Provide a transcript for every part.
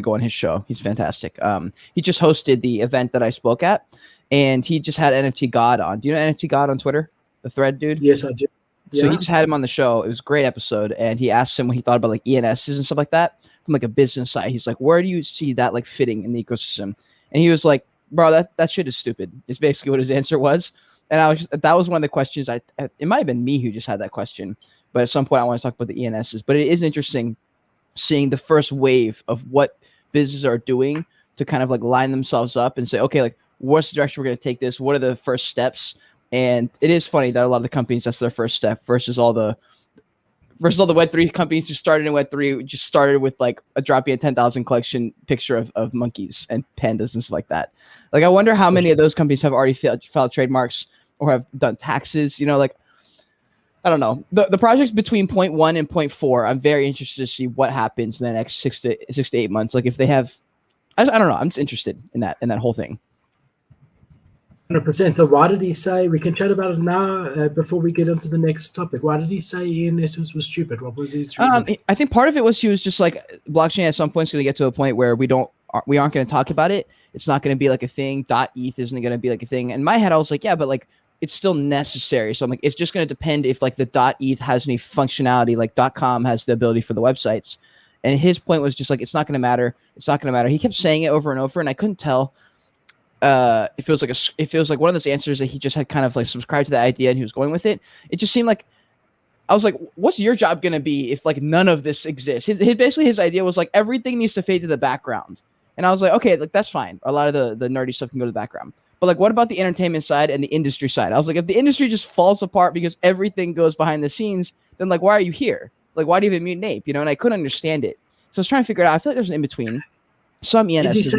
go on his show. He's fantastic. He just hosted the event that I spoke at, and he just had NFT God on. Do you know NFT God on Twitter? The thread dude? Yes, I do. So he just had him on the show. It was a great episode, and he asked him what he thought about like ENSs and stuff like that from like a business side. He's like, where do you see that like fitting in the ecosystem? And he was like, bro, that shit is stupid. Is basically what his answer was. And that was one of the questions. It might have been me who just had that question, but at some point I want to talk about the ENSs. But it is interesting seeing the first wave of what businesses are doing to kind of like line themselves up and say, okay, like what's the direction we're going to take this? What are the first steps? And it is funny that a lot of the companies, that's their first step versus all the Web3 companies who started in Web3 just started with like a dropping a 10,000 collection picture of monkeys and pandas and stuff like that. Like, I wonder how many of those companies have already filed trademarks or have done taxes, you know, like, I don't know. The projects between 0.1 and 0.4, I'm very interested to see what happens in the next 6 to 8 months. Like if they have, I don't know. I'm just interested in that whole thing. 100%. So why did he say, we can chat about it now before we get into the next topic. Why did he say ENSs was stupid? What was his reason? I think part of it was he was just like, blockchain at some point is going to get to a point where we aren't going to talk about it. It's not going to be like a thing. .eth isn't going to be like a thing. In my head, I was like, yeah, but like it's still necessary. So I'm like, it's just going to depend if like the .eth has any functionality, like .com has the ability for the websites. And his point was just like, it's not going to matter. It's not going to matter. He kept saying it over and over, and I couldn't tell. It feels like one of those answers that he just had kind of like subscribed to the idea and he was going with it. It just seemed like, I was like, what's your job going to be if like none of this exists? Basically his idea was like, everything needs to fade to the background. And I was like, okay, like that's fine. A lot of the nerdy stuff can go to the background. But like, what about the entertainment side and the industry side? I was like, if the industry just falls apart because everything goes behind the scenes, then like, why are you here? Like, why do you have a mutant ape? You know, and I couldn't understand it. So I was trying to figure it out. I feel like there's an in-between. Some ENS is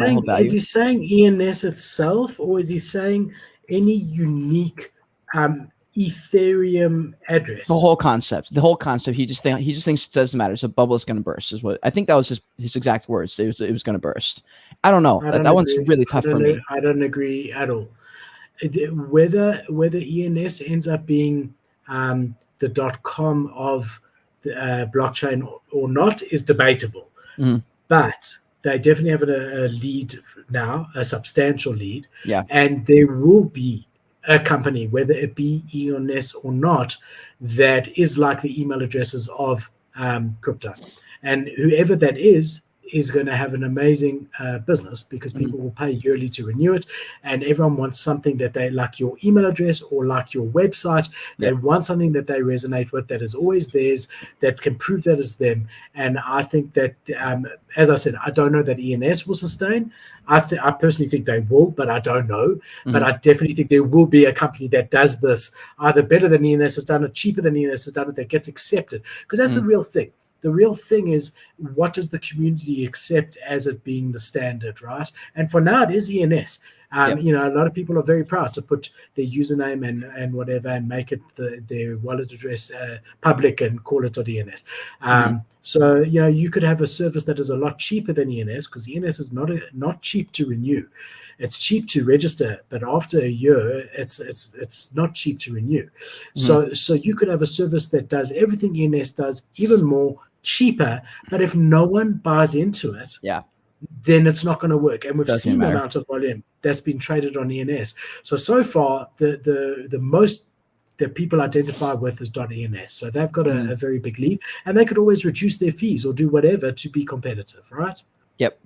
he saying ENS itself, or is he saying any unique Ethereum address? The whole concept. He just thinks it doesn't matter. So bubble is going to burst. Is what I think that was his exact words. It was going to burst. I don't know. That one's really tough for me. I don't agree at all. Whether ENS ends up being the .com of the blockchain or not is debatable. Mm-hmm. But they definitely have a lead now, a substantial lead. Yeah. And there will be a company, whether it be ENS or not, that is like the email addresses of crypto. And whoever that is going to have an amazing business because people will pay yearly to renew it. And everyone wants something that they like, your email address or like your website. They want something that they resonate with, that is always theirs, that can prove that it's them. And I think that, as I said, I don't know that ENS will sustain. I personally think they will, but I don't know. But I definitely think there will be a company that does this either better than ENS has done it, cheaper than ENS has done it, that gets accepted. Because that's the real thing. The real thing is, what does the community accept as it being the standard, right? And for now, it is ENS. You know, a lot of people are very proud to put their username and whatever and make it their wallet address public and call it .ens. So, you know, you could have a service that is a lot cheaper than ENS, because ENS is not cheap to renew. It's cheap to register, but after a year, it's not cheap to renew. So you could have a service that does everything ENS does, even more cheaper. But if no one buys into it, then it's not going to work. And we've seen the amount of volume that's been traded on ENS. So far, the most that people identify with is .ens. So they've got a very big lead, and they could always reduce their fees or do whatever to be competitive, right? Yep.